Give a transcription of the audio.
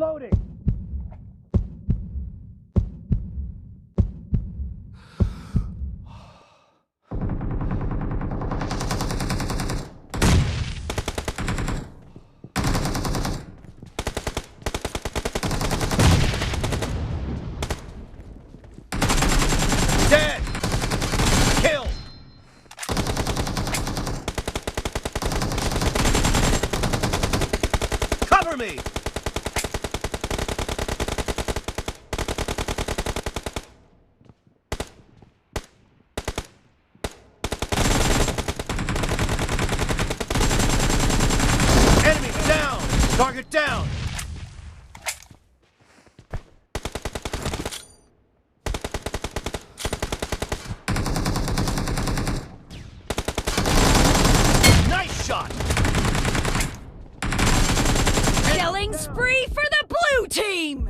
Reloading. Dead. Kill. Cover me. Enemy down. Target down. Nice shot. Killing spree for the blue team!